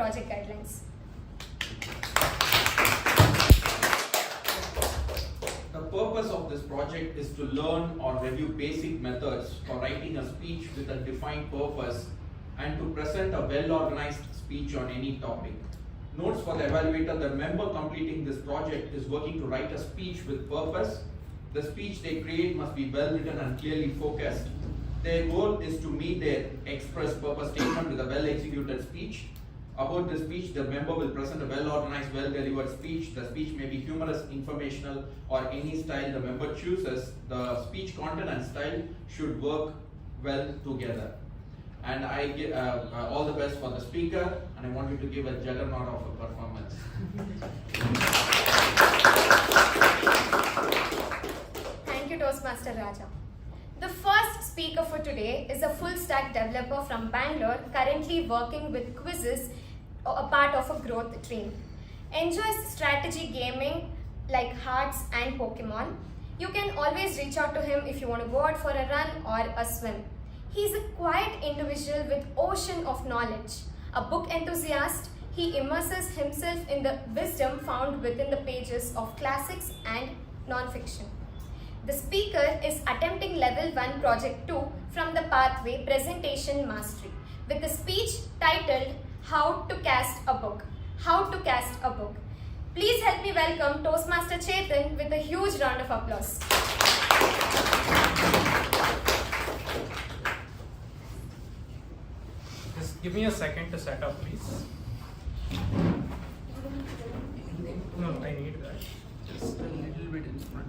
project guidelines. The purpose of this project is to learn or review basic methods for writing a speech with a defined purpose and to present a well-organized speech on any topic. Notes for the evaluator: the member completing this project is working to write a speech with purpose. The speech they create must be well written and clearly focused. Their goal is to meet their express purpose statement with a well-executed speech. About the speech, the member will present a well-organized, well-delivered speech. The speech may be humorous, informational, or any style the member chooses. The speech content and style should work well together. And I give all the best for the speaker, and I want you to give a juggernaut of a performance. Thank you, Toastmaster Raja. The first speaker for today is a full stack developer from Bangalore, currently working with quizzes, a part of a growth team. Enjoys strategy gaming like Hearts and Pokemon. You can always reach out to him if you want to go out for a run or a swim. He's a quiet individual with ocean of knowledge. A book enthusiast, he immerses himself in the wisdom found within the pages of classics and non-fiction. The speaker is attempting level 1 project 2 from the pathway Presentation Mastery with a speech titled How to Cast a Book. How to Cast a Book. Please help me welcome Toastmaster Chetan with a huge round of applause. Just give me a second to set up, please. No, I need that. Just a little bit in front.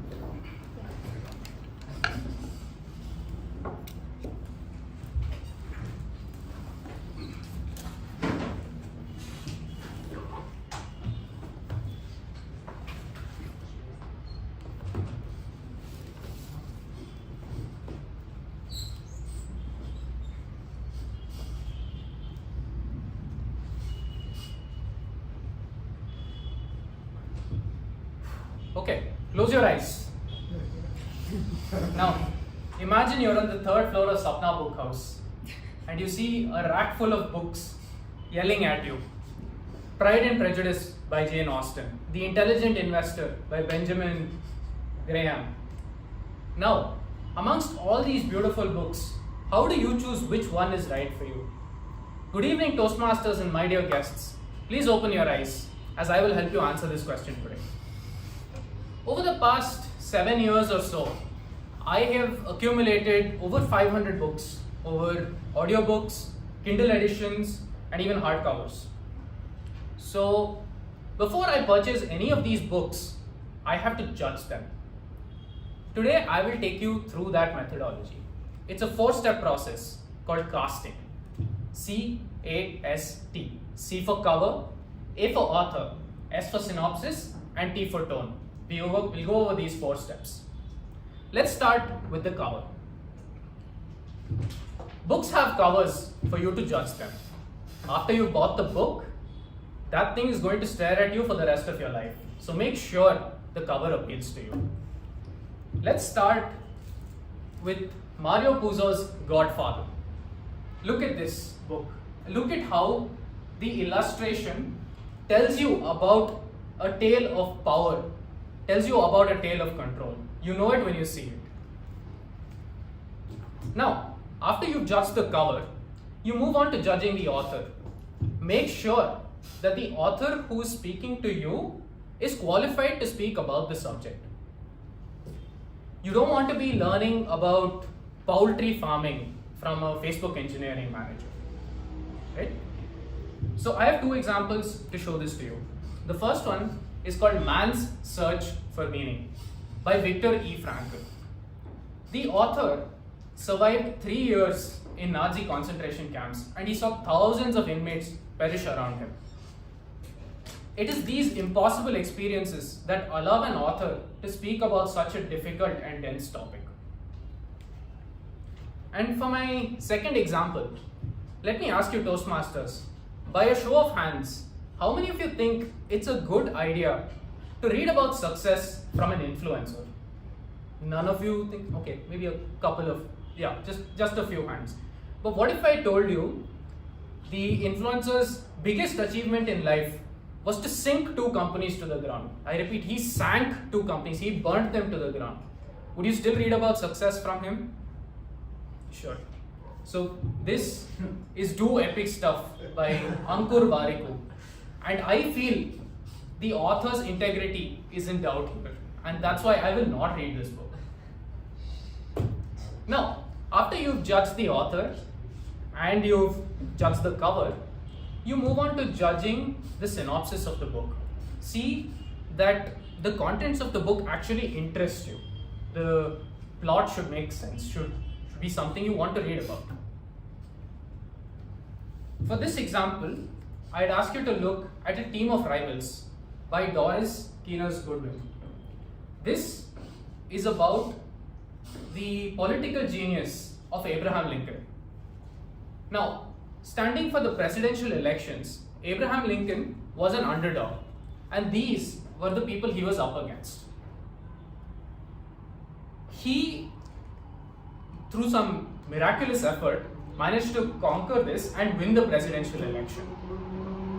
Okay, close your eyes. Now, imagine you're on the third floor of Sapna Book House and you see a rack full of books yelling at you. Pride and Prejudice by Jane Austen, The Intelligent Investor by Benjamin Graham. Now, amongst all these beautiful books, how do you choose which one is right for you? Good evening, Toastmasters and my dear guests. Please open your eyes as I will help you answer this question today. Over the past 7 years or so, I have accumulated over 500 books, over audiobooks, Kindle editions, and even hardcovers. So, before I purchase any of these books, I have to judge them. Today, I will take you through that methodology. It's a 4-step process called casting. C-A-S-T. C for cover, A for author, S for synopsis, and T for tone. We'll go over these 4 steps. Let's start with the cover. Books have covers for you to judge them. After you bought the book, that thing is going to stare at you for the rest of your life. So make sure the cover appeals to you. Let's start with Mario Puzo's Godfather. Look at this book. Look at how the illustration tells you about a tale of power, tells you about a tale of control. You know it when you see it. Now, after you've judged the cover, you move on to judging the author. Make sure that the author who is speaking to you is qualified to speak about the subject. You don't want to be learning about poultry farming from a Facebook engineering manager, right? So I have 2 examples to show this to you. The first one is called Man's Search for Meaning by Viktor E. Frankl. The author survived 3 years in Nazi concentration camps and he saw thousands of inmates perish around him. It is these impossible experiences that allow an author to speak about such a difficult and dense topic. And for my second example, let me ask you Toastmasters, by a show of hands, how many of you think it's a good idea to read about success from an influencer? None of you think? Okay, maybe a couple of, yeah, just a few hands. But what if I told you the influencer's biggest achievement in life was to sink 2 companies to the ground. I repeat, he sank 2 companies, he burnt them to the ground. Would you still read about success from him? Sure. So this is Do Epic Stuff by Ankur Warikoo. And I feel the author's integrity is in doubt here. And that's why I will not read this book. Now, after you've judged the author and you've judged the cover, you move on to judging the synopsis of the book. See that the contents of the book actually interest you. The plot should make sense, should be something you want to read about. For this example, I'd ask you to look at A Team of Rivals by Doris Kearns Goodwin. This is about the political genius of Abraham Lincoln. Now, standing for the presidential elections, Abraham Lincoln was an underdog, and these were the people he was up against. He, through some miraculous effort, managed to conquer this and win the presidential election.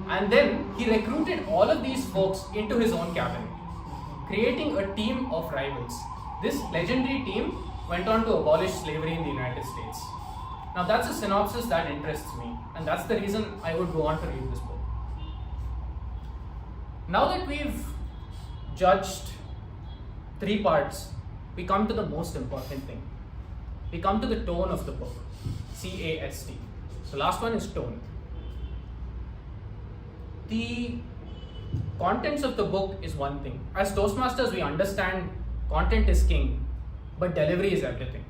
And then he recruited all of these folks into his own cabinet, creating a team of rivals. This legendary team went on to abolish slavery in the United States. Now that's a synopsis that interests me, and that's the reason I would go on to read this book. Now that we've judged 3 parts, we come to the most important thing. We come to the tone of the book, C-A-S-T. The last one is tone. The contents of the book is one thing. As Toastmasters, we understand content is king, but delivery is everything.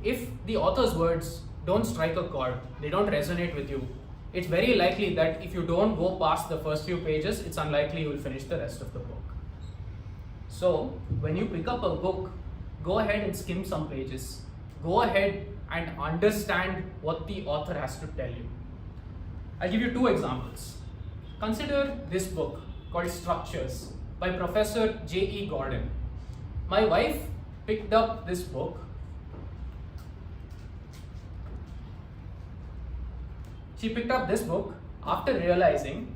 If the author's words don't strike a chord, they don't resonate with you, it's very likely that if you don't go past the first few pages, it's unlikely you will finish the rest of the book. So, when you pick up a book, go ahead and skim some pages. Go ahead and understand what the author has to tell you. I'll give you 2 examples. Consider this book called Structures by Professor J.E. Gordon. My wife picked up this book. She picked up this book after realizing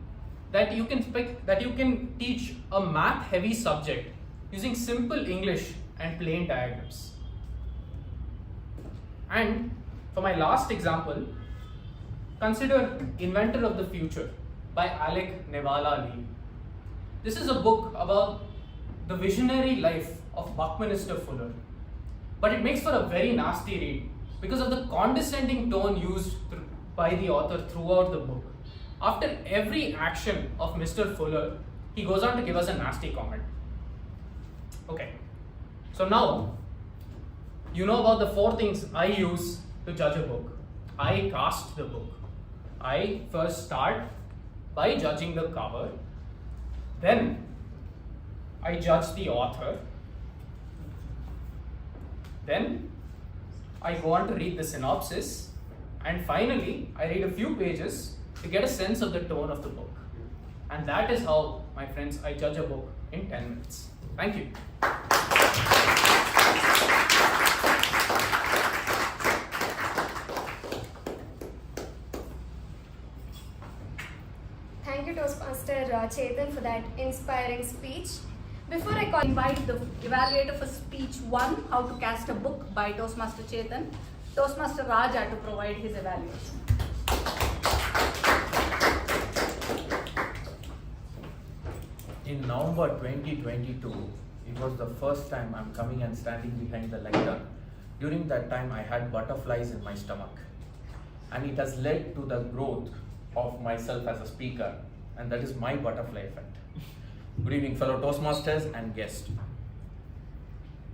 that you can teach a math-heavy subject using simple English and plain diagrams. And for my last example, consider Inventor of the Future by Alec Nevala-Lee. This is a book about the visionary life of Buckminster Fuller, but it makes for a very nasty read because of the condescending tone used by the author throughout the book. After every action of Mr. Fuller, he goes on to give us a nasty comment. Okay, so now you know about the 4 things I use to judge a book. I cast the book. I first start by judging the cover, then I judge the author, then I go on to read the synopsis, and finally I read a few pages to get a sense of the tone of the book. And that is how, my friends, I judge a book in 10 minutes. Thank you. Thank you, Toastmaster Chetan, for that inspiring speech. Before I Invite the evaluator for speech 1, How to Cast a Book by Toastmaster Chetan, Toastmaster Raja to provide his evaluation. In November 2022, it was the first time I'm coming and standing behind the lectern. During that time, I had butterflies in my stomach, and it has led to the growth of myself as a speaker, and that is my butterfly effect. Good evening, fellow Toastmasters and guests.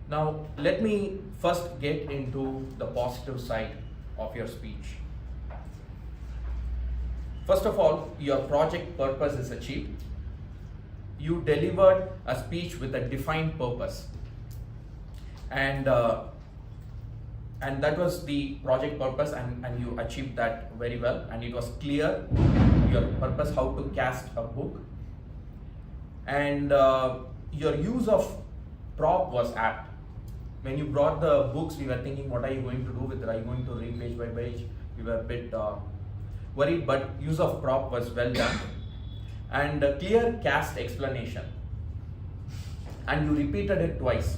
Now, let me first get into the positive side of your speech. First of all, your project purpose is achieved. You delivered a speech with a defined purpose, and that was the project purpose, and you achieved that very well, and it was clear, your purpose, how to cast a book, and your use of prop was apt. When you brought the books, we were thinking, what are you going to do with it? Are you going to read page by page? We were a bit worried, but use of prop was well done. And a clear cast explanation. And you repeated it twice.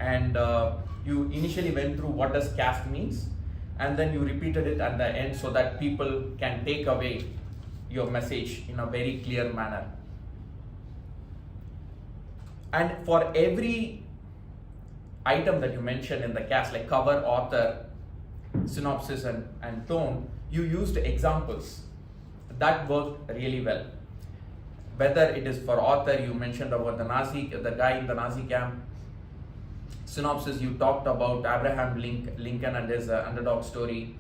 And you initially went through what does cast means, and then you repeated it at the end so that people can take away your message in a very clear manner. And for every item that you mentioned in the cast, like cover, author, synopsis, and tone, you used examples. That worked really well. Whether it is for author, you mentioned about the guy in the Nazi camp. Synopsis, you talked about Abraham Lincoln and his underdog story.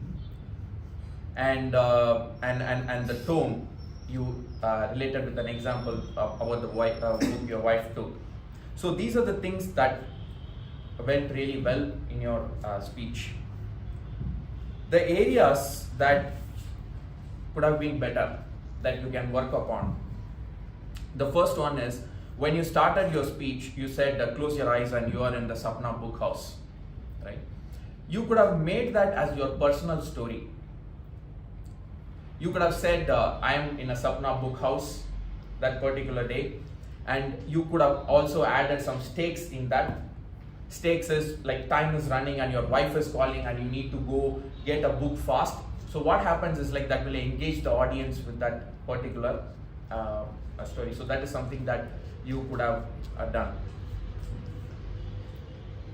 And the tone, you related with an example about the book your wife took. So these are the things that went really well in your speech. The areas that could have been better, that you can work upon. The first one is, when you started your speech, you said close your eyes and you are in the Sapna book house, right? You could have made that as your personal story. You could have said, I am in a Sapna book house that particular day, and you could have also added some stakes in that. Stakes is like time is running and your wife is calling and you need to go get a book fast. So what happens is like that will engage the audience with that particular story. So that is something that you could have done.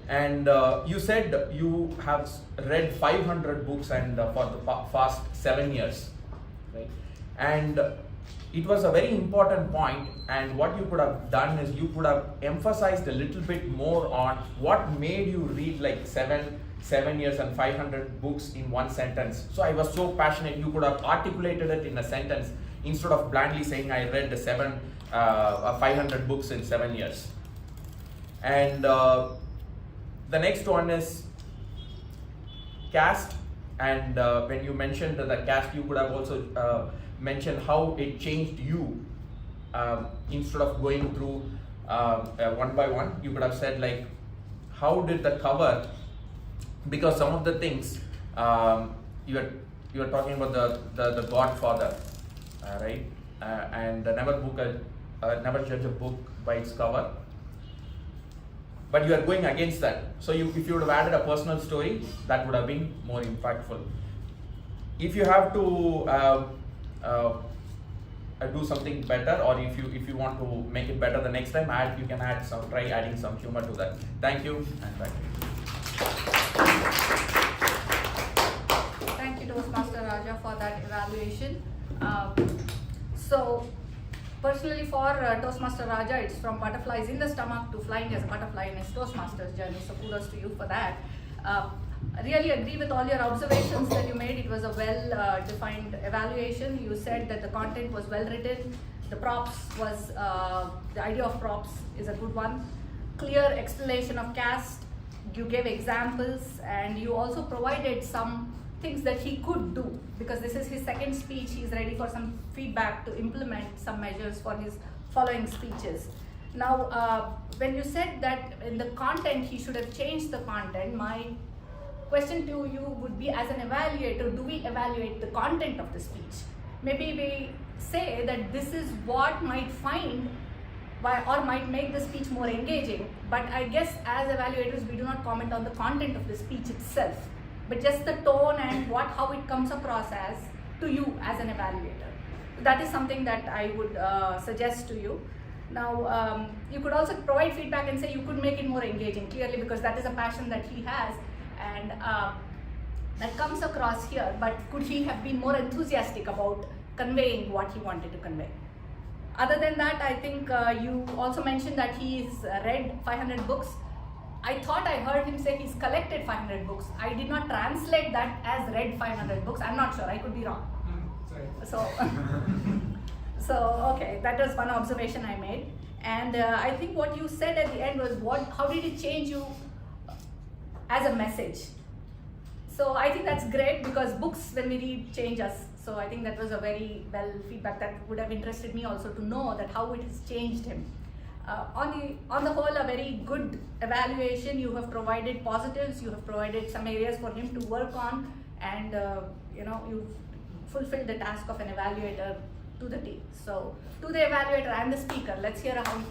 And you said you have read 500 books and for the past 7 years, right? And it was a very important point, and what you could have done is you could have emphasized a little bit more on what made you read like 7 years and 500 books in one sentence. So I was so passionate, you could have articulated it in a sentence instead of blandly saying I read the 500 books in 7 years. And the next one is cast, and when you mentioned the cast, you could have also mentioned how it changed you. Instead of going through one by one, you could have said like, how did the cover, because some of the things you are talking about the Godfather, right? And never judge a book by its cover. But you are going against that. So if you would have added a personal story, that would have been more impactful. If you have to do something better, or if you want to make it better the next time, you can try adding some humor to that. Thank you, and back to you. Thank you, Toastmaster Raja, for that evaluation. So, personally for Toastmaster Raja, it's from butterflies in the stomach to flying as a butterfly in his Toastmasters journey. So kudos to you for that. I really agree with all your observations that you made. It was a well-defined evaluation. You said that the content was well written. The the idea of props is a good one. Clear explanation of cast. You gave examples, and you also provided some things that he could do, because this is his second speech. He's ready for some feedback to implement some measures for his following speeches. Now, when you said that in the content he should have changed the content, my question to you would be, as an evaluator, do we evaluate the content of the speech? Maybe we say that this is what might make the speech more engaging, but I guess as evaluators we do not comment on the content of the speech itself, but just the tone and how it comes across as to you as an evaluator. That is something that I would suggest to you. Now, you could also provide feedback and say you could make it more engaging, clearly, because that is a passion that he has, and that comes across here. But could he have been more enthusiastic about conveying what he wanted to convey? Other than that, I think you also mentioned that he's read 500 books. I thought I heard him say he's collected 500 books. I did not translate that as read 500 books. I'm not sure, I could be wrong. So okay, that was one observation I made. And I think what you said at the end was, how did it change you as a message? So I think that's great, because books, when we read, change us. So I think that was a very well feedback that would have interested me also, to know that how it has changed him. On the whole, a very good evaluation. You have provided positives, you have provided some areas for him to work on, and you've fulfilled the task of an evaluator to the T. So, to the evaluator and the speaker, let's hear how